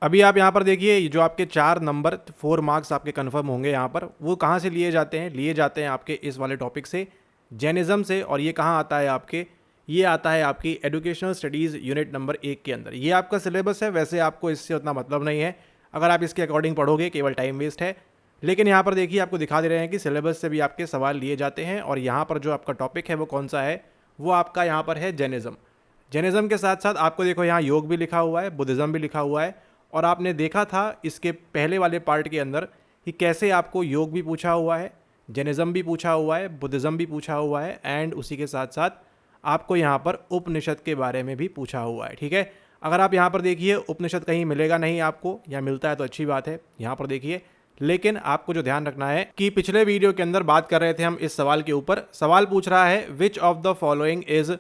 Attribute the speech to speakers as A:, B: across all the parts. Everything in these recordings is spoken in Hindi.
A: अभी आप यहाँ पर देखिए, ये जो आपके 4 नंबर 4 मार्क्स आपके कन्फर्म होंगे यहाँ पर, वो कहाँ से लिए जाते हैं? लिए जाते हैं आपके इस वाले टॉपिक से, जैनिज़्म से। और ये कहाँ आता है आपके? ये आता है आपकी एजुकेशनल स्टडीज़ यूनिट नंबर 1 के अंदर। ये आपका सिलेबस है, वैसे आपको इससे उतना मतलब नहीं है। अगर आप इसके अकॉर्डिंग पढ़ोगे केवल टाइम वेस्ट है। लेकिन यहाँ पर देखिए, आपको दिखा दे रहे हैं कि सिलेबस से भी आपके सवाल लिए जाते हैं। और यहाँ पर जो आपका टॉपिक है वो कौन सा है? वो आपका यहाँ पर है जैनिज़्म। जैनिज़्म के साथ साथ आपको देखो यहाँ योग भी लिखा हुआ है, बुद्धिज़्म भी लिखा हुआ है। और आपने देखा था इसके पहले वाले पार्ट के अंदर कि कैसे आपको योग भी पूछा हुआ है, जैनिज़्म भी पूछा हुआ है, बुद्धिज़्म भी पूछा हुआ है, एंड उसी के साथ साथ आपको यहाँ पर उपनिषद के बारे में भी पूछा हुआ है। ठीक है, अगर आप यहाँ पर देखिए, उपनिषद कहीं मिलेगा नहीं आपको, या मिलता है तो अच्छी बात है, यहाँ पर देखिए। लेकिन आपको जो ध्यान रखना है कि पिछले वीडियो के अंदर बात कर रहे थे हम इस सवाल के ऊपर। सवाल पूछ रहा है, which of the following is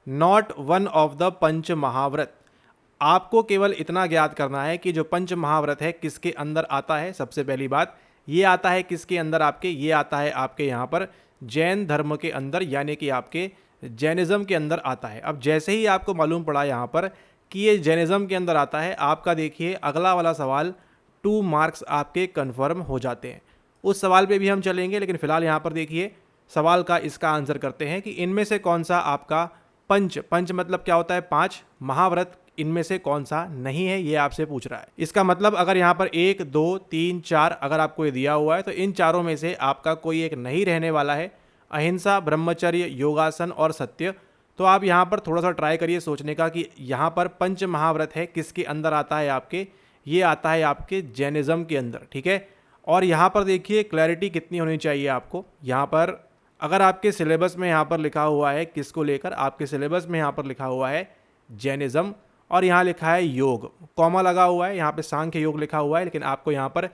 A: not one of the पंच महाव्रत। आपको केवल इतना ज्ञात करना है कि जो पंच महाव्रत है किसके अंदर आता है। सबसे पहली बात, ये आता है किसके अंदर आपके? ये आता है आपके यहाँ पर जैन धर्म के अंदर, यानी कि आपके जैनिज़्म के अंदर आता है। अब जैसे ही आपको मालूम पड़ा यहाँ पर कि ये जैनिज़्म के अंदर आता है, आपका देखिए अगला वाला सवाल 2 मार्क्स आपके कन्फर्म हो जाते हैं। उस सवाल पे भी हम चलेंगे, लेकिन फिलहाल यहाँ पर देखिए सवाल का इसका आंसर करते हैं कि इनमें से कौन सा आपका पंच मतलब क्या होता है? 5 महाव्रत, इनमें से कौन सा नहीं है, ये आपसे पूछ रहा है। इसका मतलब अगर यहाँ पर 1 2 3 4 अगर आपको ये दिया हुआ है, तो इन चारों में से आपका कोई एक नहीं रहने वाला है। अहिंसा, ब्रह्मचर्य, योगासन और सत्य। तो आप यहाँ पर थोड़ा सा ट्राई करिए सोचने का कि यहाँ पर पंच महाव्रत है किसके अंदर आता है आपके? ये आता है आपके जैनिज़्म के अंदर। ठीक है, और यहाँ पर देखिए क्लैरिटी कितनी होनी चाहिए आपको। यहाँ पर अगर आपके सिलेबस में यहाँ पर लिखा हुआ है किसको लेकर, आपके सिलेबस में यहाँ पर लिखा हुआ है जैनिज़्म, और यहाँ लिखा है योग, कॉमा लगा हुआ है, यहाँ पे सांख्य योग लिखा हुआ है। लेकिन आपको यहाँ पर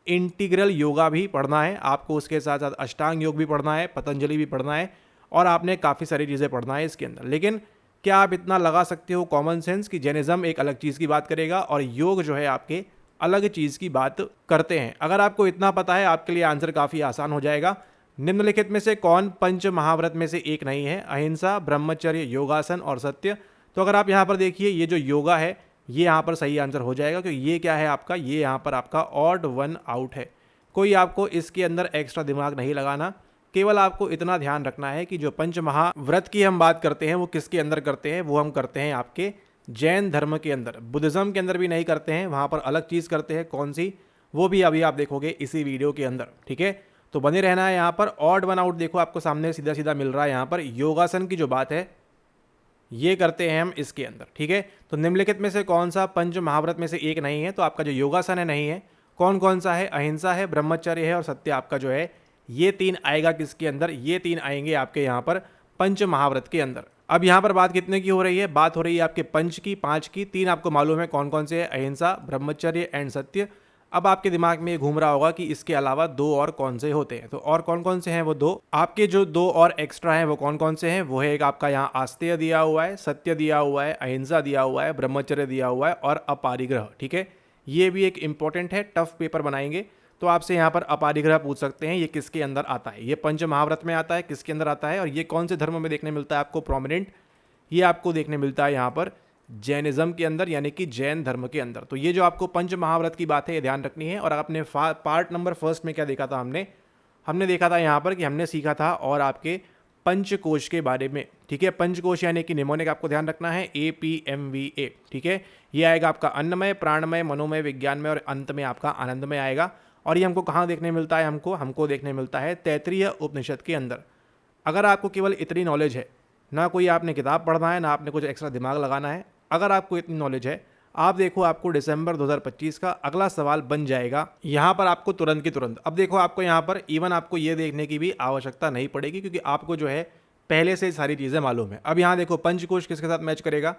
A: इंटीग्रल योगा भी पढ़ना है, आपको उसके साथ साथ अष्टांग योग भी पढ़ना है, पतंजलि भी पढ़ना है, और आपने काफ़ी सारी चीज़ें पढ़ना है इसके अंदर। लेकिन क्या आप इतना लगा सकते हो कॉमन सेंस कि जैनिज़्म एक अलग चीज़ की बात करेगा और योग जो है आपके अलग चीज़ की बात करते हैं? अगर आपको इतना पता है, आपके लिए आंसर काफ़ी आसान हो जाएगा। निम्नलिखित में से कौन पंच महाव्रत में से एक नहीं है? अहिंसा, ब्रह्मचर्य, योगासन और सत्य। तो अगर आप यहाँ पर देखिए, ये जो योगा है ये यहाँ पर सही आंसर हो जाएगा, क्योंकि ये क्या है आपका? ये यहाँ पर आपका ऑड वन आउट है। कोई आपको इसके अंदर एक्स्ट्रा दिमाग नहीं लगाना, केवल आपको इतना ध्यान रखना है कि जो पंच महाव्रत की हम बात करते हैं वो किसके अंदर करते हैं? वो हम करते हैं आपके जैन धर्म के अंदर। बुद्धिज़्म के अंदर भी नहीं करते हैं, वहाँ पर अलग चीज़ करते हैं। कौन सी? वो भी अभी आप देखोगे इसी वीडियो के अंदर। ठीक है, तो बने रहना है यहाँ पर। ऑड वन आउट देखो आपको सामने सीधा सीधा मिल रहा है। यहाँ पर योगासन की जो बात है ये करते हैं हम इसके अंदर। ठीक है, तो निम्नलिखित में से कौन सा पंच महाव्रत में से एक नहीं है? तो आपका जो योगासन है नहीं है। कौन कौन सा है? अहिंसा है, ब्रह्मचर्य है और सत्य आपका जो है, ये 3 आएगा किसके अंदर? ये 3 आएंगे आपके यहाँ पर पंच महाव्रत के अंदर। अब यहाँ पर बात कितने की हो रही है? बात हो रही है आपके पंच की, 5 की। 3 आपको मालूम है कौन कौन से है? अहिंसा, ब्रह्मचर्य एंड सत्य। अब आपके दिमाग में ये घूम रहा होगा कि इसके अलावा 2 और कौन से होते हैं। तो और कौन कौन से हैं वो 2? आपके जो 2 और एक्स्ट्रा हैं वो कौन कौन से हैं? वो है एक आपका यहाँ आस्तेय दिया हुआ है, सत्य दिया हुआ है, अहिंसा दिया हुआ है, ब्रह्मचर्य दिया हुआ है और अपरिग्रह। ठीक है, ये भी एक इंपॉर्टेंट है, टफ पेपर बनाएंगे तो आपसे यहाँ पर अपरिग्रह पूछ सकते हैं, ये किसके अंदर आता है? ये पंच महाव्रत में आता है, किसके अंदर आता है? और ये कौन से धर्म में देखने मिलता है आपको प्रोमिनेंट? ये आपको देखने मिलता है यहाँ पर जैनिज़्म के अंदर, यानी कि जैन धर्म के अंदर। तो ये जो आपको पंच महाव्रत की बात है ये ध्यान रखनी है। और आपने पार्ट नंबर 1 में क्या देखा था? हमने देखा था यहाँ पर कि हमने सीखा था और आपके पंचकोश के बारे में। ठीक है, पंचकोश यानी कि निमोनिक आपको ध्यान रखना है, APMVA। ठीक है, ये आएगा आपका अन्नमय, प्राणमय, मनोमय, विज्ञानमय और अंत में आपका आनंदमय आएगा। और ये हमको कहाँ देखने मिलता है? हमको देखने मिलता है तैत्तिरीय उपनिषद के अंदर। अगर आपको केवल इतनी नॉलेज है, ना कोई आपने किताब पढ़ना है, ना आपने कुछ एक्स्ट्रा दिमाग लगाना है, अगर आपको इतनी नॉलेज है, आप देखो आपको दिसंबर 2025 का अगला सवाल बन जाएगा यहाँ पर आपको तुरंत की तुरंत। अब देखो आपको यहाँ पर इवन आपको ये देखने की भी आवश्यकता नहीं पड़ेगी, क्योंकि आपको जो है पहले से सारी चीज़ें मालूम है। अब यहाँ देखो पंचकोश किसके साथ मैच करेगा?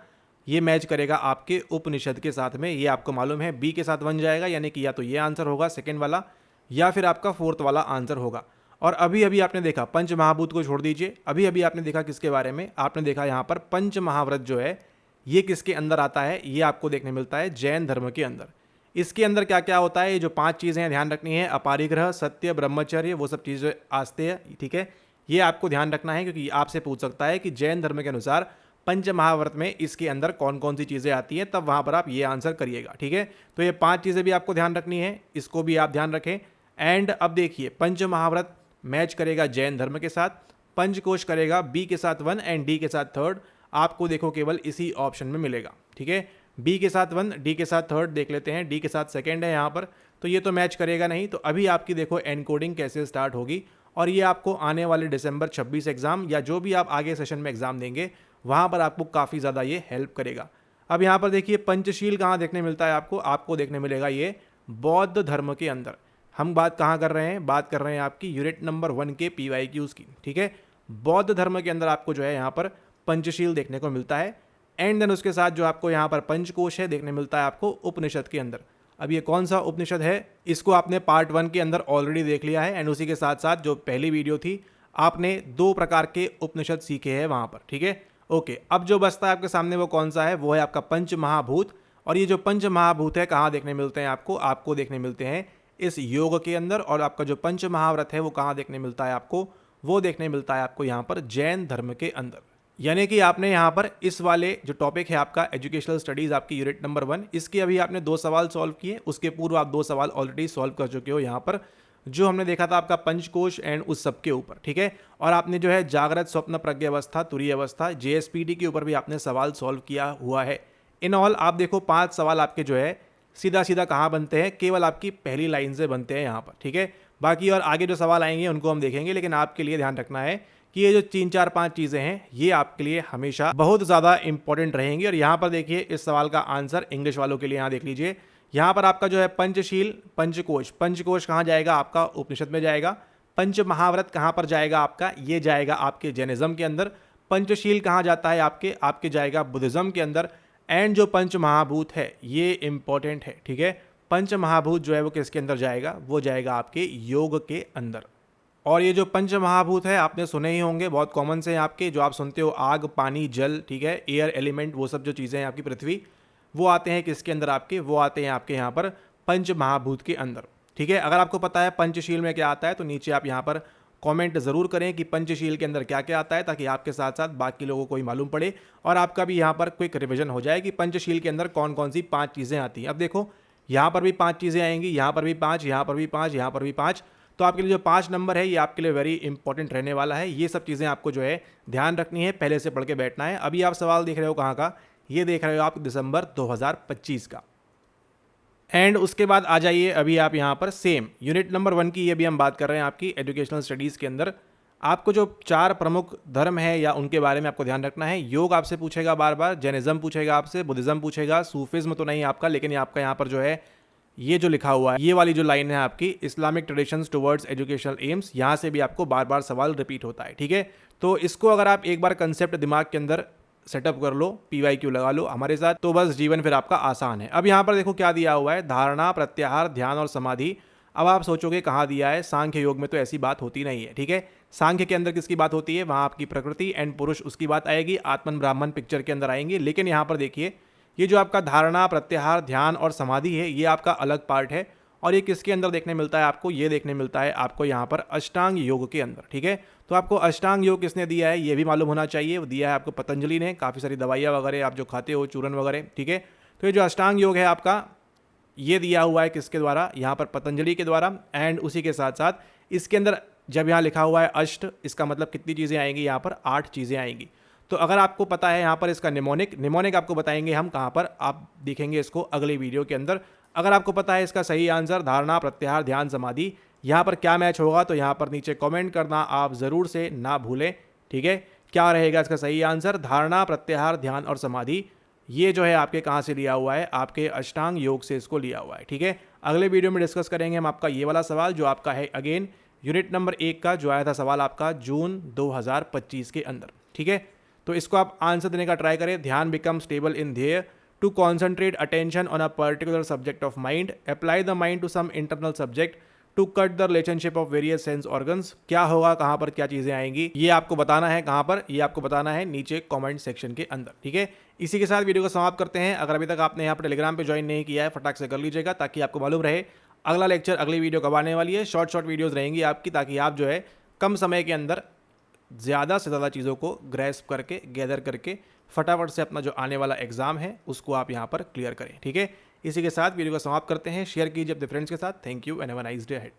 A: ये मैच करेगा आपके उपनिषद के साथ में। ये आपको मालूम है बी के साथ बन जाएगा, यानी कि या तो ये आंसर होगा सेकेंड वाला, या फिर आपका 4th वाला आंसर होगा। और अभी अभी आपने देखा पंच महाभूत को छोड़ दीजिए, अभी अभी आपने देखा किसके बारे में? आपने देखा यहाँ पर पंच महाव्रत जो है ये किसके अंदर आता है? ये आपको देखने मिलता है जैन धर्म के अंदर। इसके अंदर क्या क्या होता है? ये जो 5 चीज़ें हैं ध्यान रखनी है, अपरिग्रह, सत्य, ब्रह्मचर्य, वो सब चीज़ें आस्तेय। ठीक है, ये आपको ध्यान रखना है, क्योंकि आपसे पूछ सकता है कि जैन धर्म के अनुसार पंच महाव्रत में इसके अंदर कौन कौन सी चीज़ें आती हैं, तब वहाँ पर आप ये आंसर करिएगा। ठीक है, तो ये 5 चीज़ें भी आपको ध्यान रखनी है, इसको भी आप ध्यान रखें। एंड अब देखिए, पंच महाव्रत मैच करेगा जैन धर्म के साथ, पंचकोश करेगा बी के साथ 1 एंड डी के साथ 3, आपको देखो केवल इसी ऑप्शन में मिलेगा। ठीक है, बी के साथ 1, डी के साथ 3 देख लेते हैं, डी के साथ 2 है यहाँ पर, तो ये तो मैच करेगा नहीं। तो अभी आपकी देखो एनकोडिंग कैसे स्टार्ट होगी, और ये आपको आने वाले दिसंबर 26 एग्जाम या जो भी आप आगे सेशन में एग्जाम देंगे वहाँ पर आपको काफ़ी ज़्यादा ये हेल्प करेगा। अब यहाँ पर देखिए पंचशील कहाँ देखने मिलता है आपको देखने मिलेगा ये बौद्ध धर्म के अंदर। हम बात कहाँ कर रहे हैं, बात कर रहे हैं आपकी यूनिट नंबर 1 के PYQs की। ठीक है, बौद्ध धर्म के अंदर आपको जो है यहाँ पर पंचशील देखने को मिलता है। एंड देन उसके साथ जो आपको यहाँ पर पंचकोश है देखने मिलता है आपको उपनिषद के अंदर। अब ये कौन सा उपनिषद है, इसको आपने पार्ट 1 के अंदर ऑलरेडी देख लिया है। एंड उसी के साथ साथ जो पहली वीडियो थी आपने 2 प्रकार के उपनिषद सीखे हैं वहाँ पर। ठीक है, ओके, अब जो बचता है आपके सामने वो कौन सा है, वो है आपका पंच महाभूत। और ये जो पंच महाभूत है कहाँ देखने मिलते हैं आपको देखने मिलते हैं इस योग के अंदर। और आपका जो पंच महाव्रत है वो कहाँ देखने मिलता है वो देखने मिलता है आपको यहाँ पर जैन धर्म के अंदर। यानी कि आपने यहाँ पर इस वाले जो टॉपिक है आपका एजुकेशनल स्टडीज़ आपकी यूनिट नंबर 1, इसके अभी आपने 2 सवाल सॉल्व किए, उसके पूर्व आप 2 सवाल ऑलरेडी सॉल्व कर चुके हो यहाँ पर, जो हमने देखा था आपका पंचकोश एंड उस सब के ऊपर। ठीक है, और आपने जो है जागृत स्वप्न प्रज्ञ अवस्था तुरीय अवस्था JSPT के ऊपर भी आपने सवाल सॉल्व किया हुआ है। इन ऑल आप देखो 5 सवाल आपके जो है सीधा सीधा कहाँ बनते हैं, केवल आपकी पहली लाइन से बनते हैं यहाँ पर। ठीक है, बाकी और आगे जो सवाल आएंगे उनको हम देखेंगे, लेकिन आपके लिए ध्यान रखना है कि ये जो 3 4 5 चीज़ें हैं ये आपके लिए हमेशा बहुत ज़्यादा इंपॉर्टेंट रहेंगी। और यहाँ पर देखिए इस सवाल का आंसर इंग्लिश वालों के लिए यहाँ देख लीजिए, यहाँ पर आपका जो है पंचशील पंचकोश कहाँ जाएगा आपका उपनिषद में जाएगा। पंच महाव्रत कहाँ पर जाएगा आपका, ये जाएगा आपके जैनिज्म के अंदर। पंचशील कहाँ जाता है आपके जाएगा बुद्धिज्म के अंदर। एंड जो पंच महाभूत है ये इंपॉर्टेंट है। ठीक है, पंच महाभूत जो है वो किसके अंदर जाएगा, वो जाएगा आपके योग के अंदर। और ये जो पंच महाभूत है आपने सुने ही होंगे, बहुत कॉमन से हैं आपके, जो आप सुनते हो आग पानी जल, ठीक है, एयर एलिमेंट, वो सब जो चीज़ें हैं आपकी पृथ्वी, वो आते हैं किसके अंदर वो आते हैं आपके यहाँ पर पंच महाभूत के अंदर। ठीक है, अगर आपको पता है पंचशील में क्या आता है तो नीचे आप यहाँ पर कमेंट ज़रूर करें कि पंचशील के अंदर क्या क्या आता है, ताकि आपके साथ साथ बाकी लोगों को ही मालूम पड़े और आपका भी यहाँ पर क्विक रिविजन हो जाए कि पंचशील के अंदर कौन कौन सी 5 चीज़ें आती हैं। अब देखो यहाँ पर भी 5 चीज़ें आएंगी, यहाँ पर भी 5, यहाँ पर भी 5, यहाँ पर भी 5। तो आपके लिए जो 5 नंबर है ये आपके लिए वेरी इंपॉर्टेंट रहने वाला है। ये सब चीज़ें आपको जो है ध्यान रखनी है, पहले से पढ़ के बैठना है। अभी आप सवाल देख रहे हो कहाँ का, ये देख रहे हो आप दिसंबर 2025 का। एंड उसके बाद आ जाइए अभी आप यहाँ पर सेम यूनिट नंबर 1 की, ये भी हम बात कर रहे हैं आपकी एजुकेशनल स्टडीज़ के अंदर। आपको जो 4 प्रमुख धर्म है या उनके बारे में आपको ध्यान रखना है। योग आपसे पूछेगा बार बार, जैनिज्म पूछेगा आपसे, बुद्धिज्म पूछेगा, सूफिज्म तो नहीं आपका, लेकिन आपका यहाँ पर जो है ये जो लिखा हुआ है, ये वाली जो लाइन है आपकी Islamic traditions towards educational AIIMS, यहाँ से भी आपको बार बार सवाल रिपीट होता है। ठीक है, तो इसको अगर आप एक बार कंसेप्ट दिमाग के अंदर सेटअप कर लो, PYQ लगा लो हमारे साथ, तो बस जीवन फिर आपका आसान है। अब यहाँ पर देखो क्या दिया हुआ है, धारणा प्रत्याहार ध्यान और समाधि। अब आप सोचोगे कहाँ दिया है, सांख्य योग में तो ऐसी बात होती नहीं है। ठीक है, सांख्य के अंदर किसकी बात होती है, वहाँ आपकी प्रकृति एंड पुरुष उसकी बात आएगी, आत्मन ब्राह्मण पिक्चर के अंदर आएंगे। लेकिन यहाँ पर देखिए ये जो आपका धारणा प्रत्याहार ध्यान और समाधि है ये आपका अलग पार्ट है, और ये किसके अंदर देखने मिलता है आपको, ये देखने मिलता है आपको यहाँ पर अष्टांग योग के अंदर। ठीक है, तो आपको अष्टांग योग किसने दिया है ये भी मालूम होना चाहिए, वो दिया है आपको पतंजलि ने। काफ़ी सारी दवाइयाँ वगैरह आप जो खाते हो, चूरन वगैरह। ठीक है, तो ये जो अष्टांग योग है आपका ये दिया हुआ है किसके द्वारा, यहाँ पर पतंजलि के द्वारा। एंड उसी के साथ साथ इसके अंदर जब यहाँ लिखा हुआ है अष्ट, इसका मतलब कितनी चीज़ें आएंगी, यहाँ पर 8 चीज़ें आएंगी। तो अगर आपको पता है यहाँ पर इसका निमोनिक आपको बताएंगे हम कहाँ पर, आप देखेंगे इसको अगले वीडियो के अंदर। अगर आपको पता है इसका सही आंसर धारणा प्रत्याहार ध्यान समाधि, यहाँ पर क्या मैच होगा, तो यहाँ पर नीचे कमेंट करना आप ज़रूर से ना भूलें। ठीक है, क्या रहेगा इसका सही आंसर, धारणा प्रत्याहार ध्यान और समाधि। ये जो है आपके कहाँ से लिया हुआ है, आपके अष्टांग योग से इसको लिया हुआ है। ठीक है, अगले वीडियो में डिस्कस करेंगे हम आपका ये वाला सवाल जो आपका है अगेन यूनिट नंबर 1 का, जो आया था सवाल आपका जून 2025 के अंदर। ठीक है, तो इसको आप आंसर देने का ट्राई करें। ध्यान बिकम स्टेबल इन ध्येय, to concentrate attention on a particular subject of mind, apply the mind to some internal subject, to cut the relationship of various sense organs. क्या होगा, कहाँ पर क्या चीज़ें आएंगी, ये आपको बताना है। कहाँ पर, ये आपको बताना है नीचे कमेंट सेक्शन के अंदर। ठीक है, इसी के साथ वीडियो को समाप्त करते हैं। अगर अभी तक आपने यहाँ पर टेलीग्राम पे ज्वाइन नहीं किया है, फटाक से कर लीजिएगा, ताकि आपको मालूम रहे अगला लेक्चर अगली वीडियो कब आने वाली है। शॉर्ट वीडियोज़ रहेंगी आपकी, ताकि आप जो है कम समय के अंदर ज़्यादा से ज़्यादा चीज़ों को ग्रैस्प करके गैदर करके फटाफट से अपना जो आने वाला एग्जाम है उसको आप यहाँ पर क्लियर करें। ठीक है, इसी के साथ वीडियो को समाप्त करते हैं। शेयर कीजिए अपने फ्रेंड्स के साथ। Thank you and have a nice day ahead.